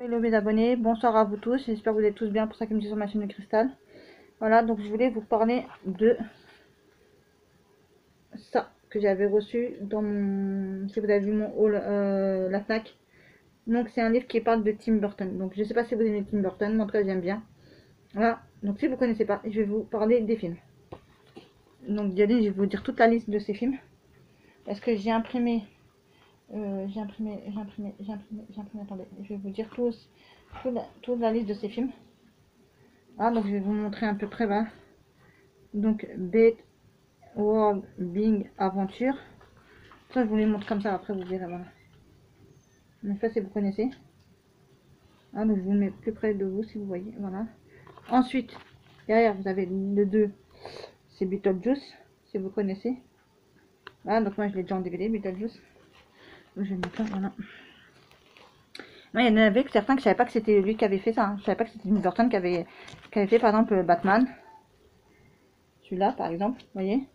Hello mes abonnés, bonsoir à vous tous, j'espère que vous êtes tous bien pour ça qui me dit sur ma chaîne de cristal. Voilà, donc je voulais vous parler de ça que j'avais reçu dans mon... Si vous avez vu mon haul, la FNAC. Donc c'est un livre qui parle de Tim Burton. Donc je sais pas si vous aimez Tim Burton, mais en tout cas j'aime bien. Voilà, donc si vous connaissez pas, je vais vous parler des films. Donc je vais vous dire toute la liste de ces films. Parce que j'ai imprimé, attendez, je vais vous dire toute la liste de ces films. Ah, donc je vais vous montrer à peu près, voilà. Donc, Bed World Bing Aventure. Ça, je vous les montre comme ça, après vous verrez, voilà. Donc ça, c'est vous connaissez. Ah, donc je vous le mets plus près de vous, si vous voyez, voilà. Ensuite, derrière, vous avez le 2, c'est Beetlejuice, si vous connaissez. Voilà, donc moi, je l'ai déjà en DVD, Beetlejuice. Donc, je vais mettre ça, voilà. Moi, il y en avait que certains que je savais pas que c'était lui qui avait fait ça. Hein. Je savais pas que c'était Tim Burton qui avait fait, par exemple, Batman. Celui-là, par exemple, vous voyez.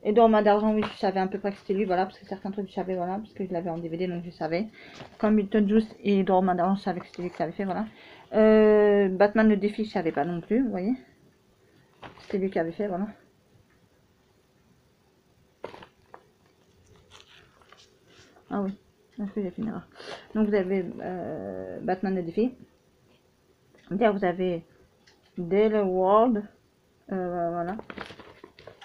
Et dans Main d'argent, oui, je savais à peu près que c'était lui, voilà, parce que certains trucs, je savais, voilà, parce que je l'avais en DVD, donc je savais. Comme Beetlejuice et dans Main d'argent, je savais que c'était lui qui l'avait fait, voilà. Batman le défi, je savais pas non plus, vous voyez. C'était lui qui avait fait, voilà. Ah oui, est-ce que j'ai fait une erreur. Donc vous avez Batman le défi. Derrière, vous avez Dale World, voilà.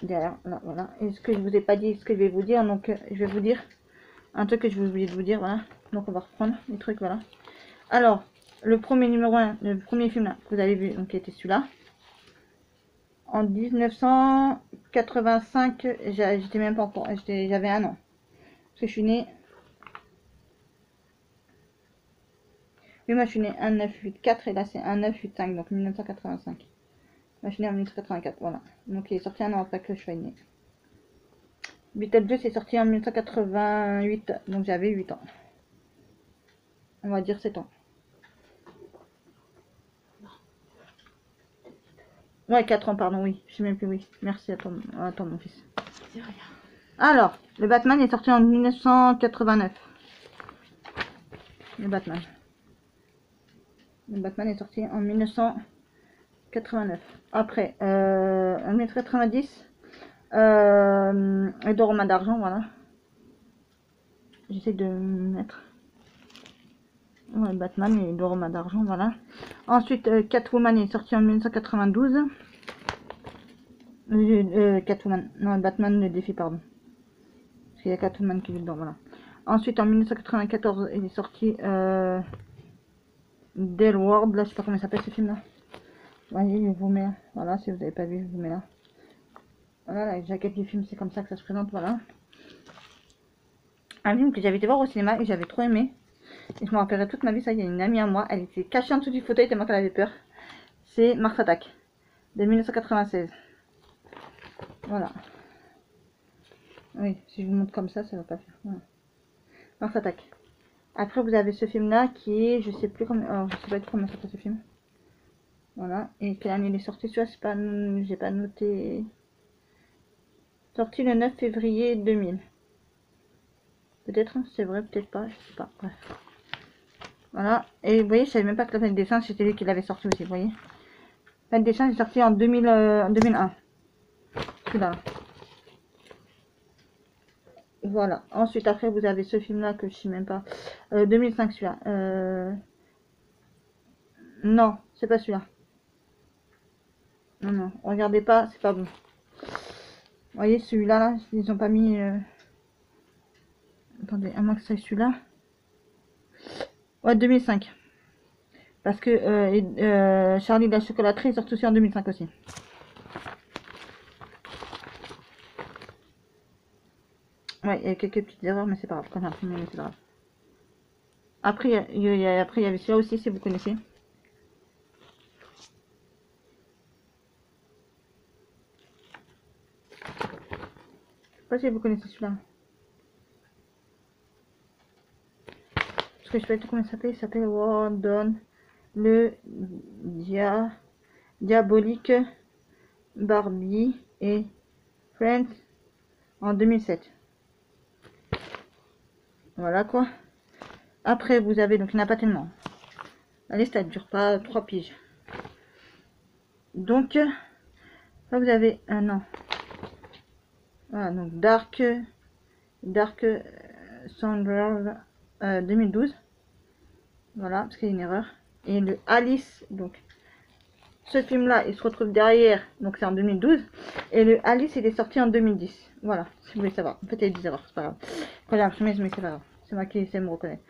Derrière, là, voilà. Et ce que je vous ai pas dit, ce que je vais vous dire, donc je vais vous dire un truc que je vais oublier de vous dire, voilà. Donc on va reprendre les trucs, voilà. Alors, le premier numéro 1, le premier film là, que vous avez vu, donc qui était celui-là. En 1985, j'étais même pas encore, j'avais 1 an. Parce que je suis née. Oui, moi je suis née 1984 et là c'est 1985, donc 1985. Moi je suis née en 1984, voilà. Donc il est sorti 1 an après que je sois née. Beetlejuice est sorti en 1988, donc j'avais 8 ans. On va dire 7 ans. Ouais, 4 ans, pardon, oui. Je sais même plus, oui. Merci à toi, mon fils. Alors, le Batman est sorti en 1989. Le Batman. Le Batman est sorti en 1989. Après, en 1990, Edouard aux mains d'argent, voilà. J'essaie de mettre. Ouais, Batman et Edouard aux mains d'argent, voilà. Ensuite, Catwoman est sorti en 1992. Catwoman, non, Batman le défi, pardon. Parce qu'il y a Catwoman qui est dedans, voilà. Ensuite, en 1994, il est sorti Dale World, là, je sais pas comment il s'appelle ce film là. Voyez, je vous mets, voilà, si vous n'avez pas vu, je vous mets là. Voilà, la jaquette du film, c'est comme ça que ça se présente, voilà. Un film que j'avais été voir au cinéma et j'avais trop aimé. Et je me rappellerai toute ma vie, ça, il y a une amie à moi, elle était cachée en dessous du fauteuil tellement qu'elle avait peur. C'est Mars Attack, de 1996. Voilà. Oui, si je vous montre comme ça va pas faire. Voilà. Mars Attack. Après, vous avez ce film-là qui est, je sais plus comment, alors, je sais pas comment ça s'appelle ce film. Voilà. Et quelle année il est sorti, tu vois, c'est pas, j'ai pas noté. Sorti le 9 février 2000. Peut-être, hein, c'est vrai, peut-être pas, je sais pas. Bref. Voilà. Et vous voyez, je savais même pas que la planète des singes, c'était lui qui l'avait sorti aussi, vous voyez. La planète des singes est sorti en 2001. Celui-là. Voilà. Ensuite, après, vous avez ce film-là que je sais même pas. 2005, celui-là. Non, c'est pas celui-là. Non, non, regardez pas, c'est pas bon. Vous voyez, celui-là, là, ils ont pas mis... Attendez, à moins que c'est celui-là. Ouais, 2005. Parce que Charlie la chocolaterie est sorti aussi en 2005 aussi. Ouais, il y a quelques petites erreurs, mais c'est pas grave. Quand même, mais c'est grave. Après, il y avait celui-là aussi, si vous connaissez. Je sais pas si vous connaissez celui-là. Parce que je sais pas du tout comment il s'appelle. Il s'appelle Wardon. Le Diabolique Barbie et Friends en 2007. Voilà quoi. Après, vous avez, donc il n'y en a pas tellement. Allez, ça dure pas 3 piges. Donc, là, vous avez un an. Voilà, donc Dark Sandra 2012. Voilà, parce qu'il y a une erreur. Et le Alice, donc, ce film-là, il se retrouve derrière, donc c'est en 2012. Et le Alice, il est sorti en 2010. Voilà, si vous voulez savoir. En fait, il y a des erreurs, c'est pas grave. Quand j'ai imprimé, mais c'est pas grave. C'est moi qui sais me reconnaître.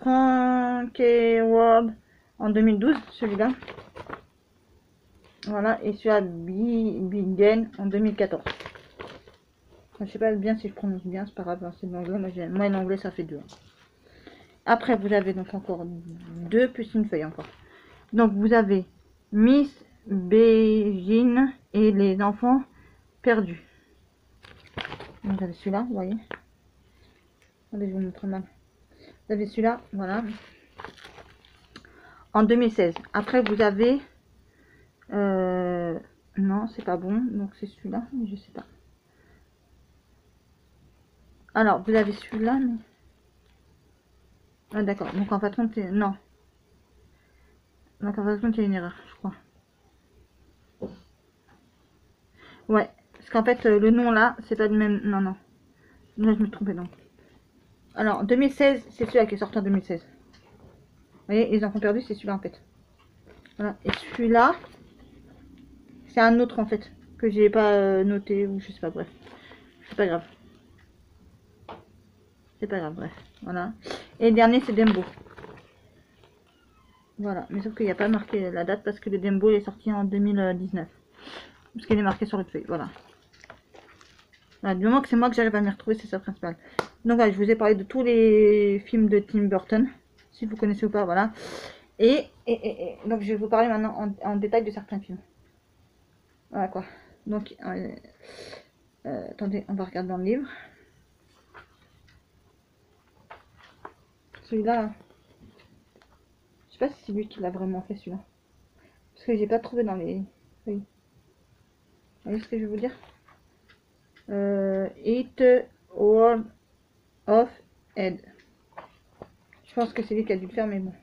Frankie World en 2012, celui-là. Voilà, et celui-là, Bingen en 2014. Je sais pas bien si je prononce bien, c'est pas grave, hein, c'est de l'anglais. Moi, l'anglais, ça fait 2. Après, vous avez donc encore 2 plus une feuille encore. Donc, vous avez Miss Beijing et les enfants perdus. Donc, vous avez celui-là, vous voyez. Attendez, je vous montre mal. Vous avez celui-là, voilà. En 2016. Après, vous avez... non, c'est pas bon. Donc, c'est celui-là, mais je sais pas. Alors, vous avez celui-là, mais... Ah, d'accord. Donc, en fait, non. Donc, en fait, il y a une erreur, je crois. Ouais. Parce qu'en fait, le nom, là, c'est pas le même... Non, non. Là, je me trompais, donc. Alors, 2016, c'est celui-là qui est sorti en 2016. Vous voyez, les enfants perdus, c'est celui-là, en fait. Voilà. Et celui-là, c'est un autre, en fait, que j'ai pas noté, ou je sais pas, bref. C'est pas grave. C'est pas grave, bref. Voilà. Et le dernier, c'est Dembo. Voilà. Mais sauf qu'il n'y a pas marqué la date parce que le Dembo est sorti en 2019. Parce qu'il est marqué sur le feuille. Voilà. Voilà. Du moment que c'est moi que j'arrive à m'y retrouver, c'est ça le principal. Donc voilà, je vous ai parlé de tous les films de Tim Burton. Si vous connaissez ou pas, voilà. Et donc je vais vous parler maintenant en détail de certains films. Voilà quoi. Donc, attendez, on va regarder dans le livre. Celui-là, je sais pas si c'est lui qui l'a vraiment fait celui-là. Parce que j'ai pas trouvé dans les... Oui. Vous voyez ce que je veux vous dire? It World of Ed. Je pense que c'est lui qui a dû le faire, mais bon.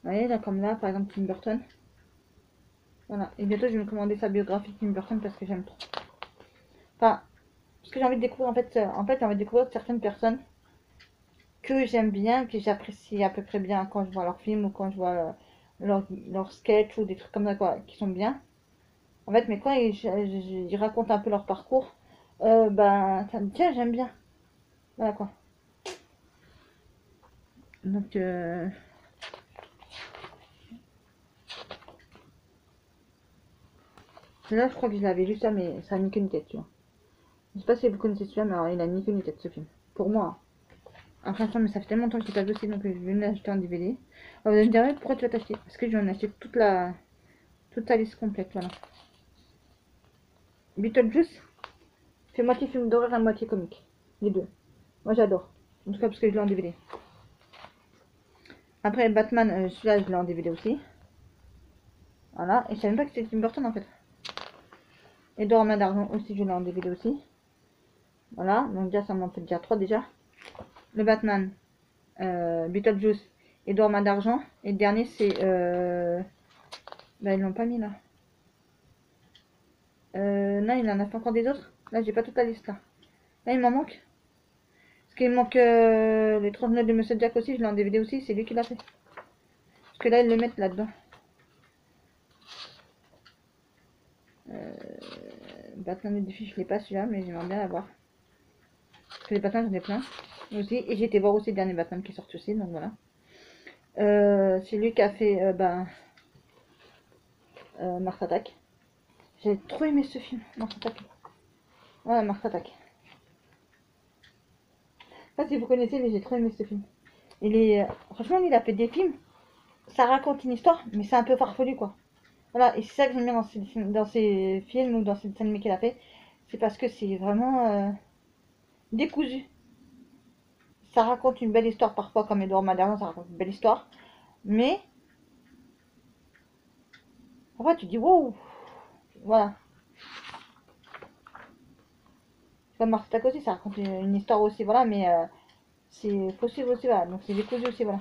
Vous voyez, là, comme là, par exemple, Tim Burton. Voilà. Et bientôt, je vais me commander sa biographie Tim Burton parce que j'aime trop. Enfin, parce que j'ai envie de découvrir, en fait, j'ai envie de découvrir certaines personnes que j'aime bien, que j'apprécie à peu près bien quand je vois leurs films ou quand je vois leurs sketchs ou des trucs comme ça, quoi, qui sont bien. En fait, mais quand ils racontent un peu leur parcours, ben, ça me tient, j'aime bien. Voilà, quoi. Donc, là, je crois que je l'avais lu ça, mais ça a mis qu'une tête, tu vois. Je sais pas si vous connaissez celui-là, mais alors, il a mis qu'une tête, ce film. Pour moi. Après, ça, mais ça fait tellement longtemps que je l'ai pas vu aussi, donc je vais l'acheter en DVD. Alors, vous allez me dire, pourquoi tu vas t'acheter? Parce que je vais en acheter toute la liste complète, voilà. Beetlejuice, c'est moitié film d'horreur et moitié comique. Les deux. Moi, j'adore. En tout cas, parce que je l'ai en DVD. Après, Batman, celui-là, je l'ai en DVD aussi. Voilà. Et je savais même pas que c'était Tim Burton, en fait. Edouard Main d'Argent aussi, je l'ai en DVD aussi. Voilà. Donc, déjà, ça m'en fait déjà 3 déjà. Le Batman, Beetlejuice, Edouard Main d'Argent. Et le dernier, c'est... Bah, ils l'ont pas mis, là. Non, il en a fait encore des autres. Là, j'ai pas toute la liste, là. Là, il m'en manque. Parce qu'il manque les 39 de Monsieur Jack aussi, je l'ai en DVD aussi, c'est lui qui l'a fait. Parce que là, ils le mettent là-dedans. Batman et Défi, je l'ai pas celui-là, mais j'aimerais bien l'avoir. Parce que les Batman, j'en ai plein aussi. Et j'ai été voir aussi le dernier Batman qui sort aussi, donc voilà. C'est lui qui a fait Mars Attack. J'ai trop aimé ce film, Mars Attack. Voilà, Mars Attack. Je sais pas si vous connaissez, mais j'ai trop aimé ce film. Franchement, il a fait des films. Ça raconte une histoire, mais c'est un peu farfelu, quoi. Voilà, et c'est ça que j'aime bien dans ces films ou dans ces dessins animés qu'il a fait. C'est parce que c'est vraiment décousu. Ça raconte une belle histoire parfois, comme Edouard Maderna, ça raconte une belle histoire. Mais, parfois tu dis wow. Voilà. Comme Mars Attack aussi, ça raconte une histoire aussi, voilà, mais c'est possible aussi, voilà. Donc c'est décousu aussi, voilà.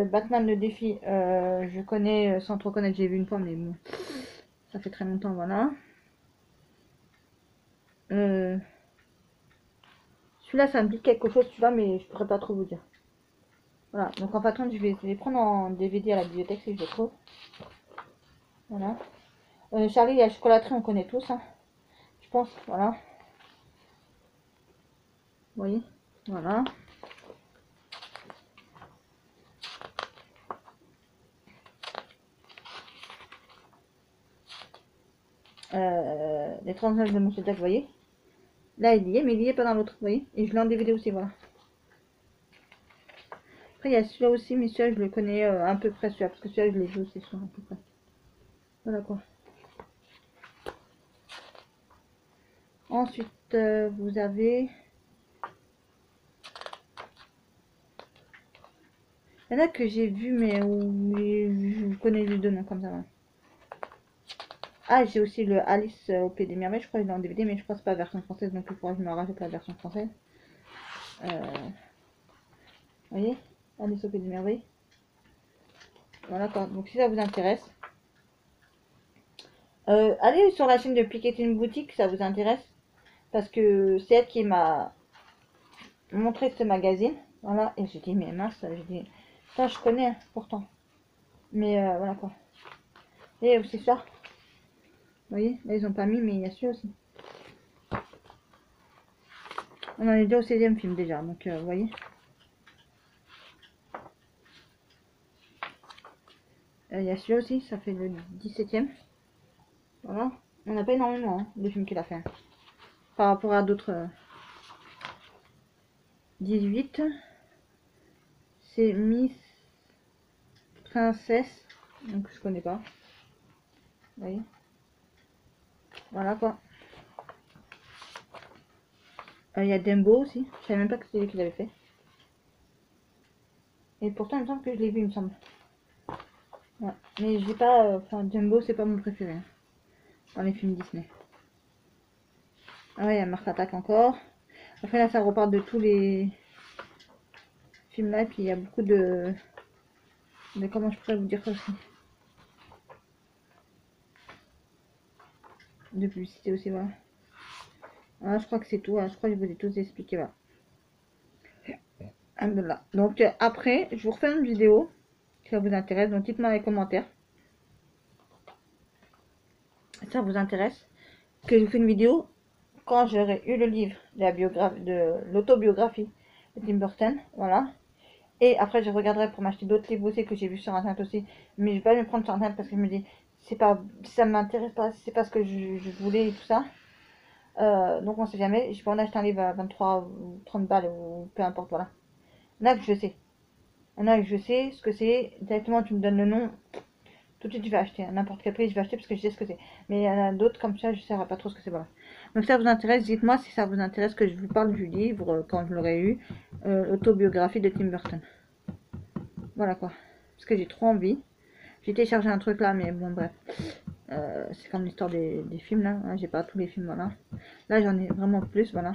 Batman le défi, je connais sans trop connaître, j'ai vu une fois, mais bon, ça fait très longtemps, voilà. Celui-là, ça me dit quelque chose, celui-là, mais je pourrais pas trop vous dire. Voilà, donc en patron, je vais les prendre en DVD à la bibliothèque si je les trouve. Voilà. Charlie et la chocolaterie, on connaît tous, hein, je pense, voilà. Vous voyez, voilà. Les 39 de Monsieur Jack, vous voyez. Là, il y est, mais il y est pas dans l'autre, vous voyez. Et je l'ai en DVD aussi, voilà. Après, il y a celui-là aussi, mais celui-là, je le connais à peu près, celui-là, parce que celui-là, je l'ai vu aussi, celui-là, à peu près. Voilà, quoi. Ensuite, vous avez... Il y en a que j'ai vu, mais où je connais les deux noms, comme ça, voilà. Ah, j'ai aussi le Alice au Pays des Merveilles, je crois qu'il est en DVD, mais je crois que c'est pas la version française, donc il faudra que je me rajoute la version française. Vous voyez, Alice au Pays des Merveilles. Voilà quoi, donc si ça vous intéresse, allez sur la chaîne de Piketty Boutique, ça vous intéresse, parce que c'est elle qui m'a montré ce magazine, voilà, et j'ai dit, mais mince, j'ai dit, ça je connais hein, pourtant, mais voilà quoi. Et aussi ça, vous voyez, là ils ont pas mis, mais il y a celui aussi. On en est déjà au 16e film déjà, donc vous voyez. Il y a celui-là aussi, ça fait le 17e. Voilà. On n'a pas énormément hein, de films qu'il a fait. Par rapport à d'autres. 18. C'est Miss Princesse. Donc je connais pas. Vous voyez. Voilà quoi. Il y a Dumbo aussi. Je savais même pas que c'était lui qui l'avait fait. Et pourtant il me semble que je l'ai vu, il me semble. Ouais. Mais je l'ai pas. Enfin Dumbo c'est pas mon préféré. Hein, dans les films Disney. Ah ouais, il y a Mars Attack encore. Après là ça repart de tous les films là. Et puis il y a beaucoup de... Mais comment je pourrais vous dire ça aussi, de publicité aussi, voilà. Voilà, je crois que c'est tout, hein. Je crois que je vous ai tous expliqué, voilà. Voilà. Donc après, je vous refais une vidéo, si ça vous intéresse, donc dites-moi dans les commentaires. Si ça vous intéresse, que je vous fais une vidéo quand j'aurai eu le livre de la biographie, de l'autobiographie de Tim Burton, voilà. Et après, je regarderai pour m'acheter d'autres livres aussi que j'ai vu sur internet aussi. Mais je vais pas me prendre sur internet parce que je me dis, c'est pas, ça m'intéresse pas, c'est pas ce que je voulais et tout ça. Donc on sait jamais. Je peux en acheter un livre à 23 ou 30 balles ou peu importe, voilà. Il y en a que je sais. Il y en a que je sais ce que c'est. Directement, tu me donnes le nom. Tout de suite, je vais acheter. À n'importe quel prix, je vais acheter parce que je sais ce que c'est. Mais il y en a d'autres comme ça, je ne sais pas trop ce que c'est, voilà. Donc, si ça vous intéresse, dites-moi si ça vous intéresse que je vous parle du livre quand je l'aurai eu. L'autobiographie de Tim Burton. Voilà quoi. Parce que j'ai trop envie. J'ai téléchargé un truc là, mais bon, bref. C'est comme l'histoire des films là. J'ai pas tous les films, voilà. Là, j'en ai vraiment plus, voilà.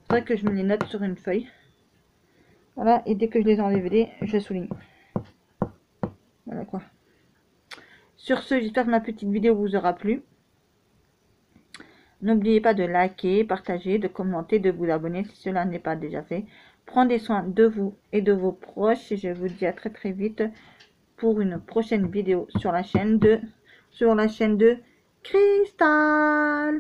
Faudrait que je me les note sur une feuille. Voilà, et dès que je les ai en DVD, je souligne. Voilà quoi. Sur ce, j'espère que ma petite vidéo vous aura plu. N'oubliez pas de liker, partager, de commenter, de vous abonner si cela n'est pas déjà fait. Prenez soin de vous et de vos proches. Et je vous dis à très très vite pour une prochaine vidéo sur la chaîne de Cristal.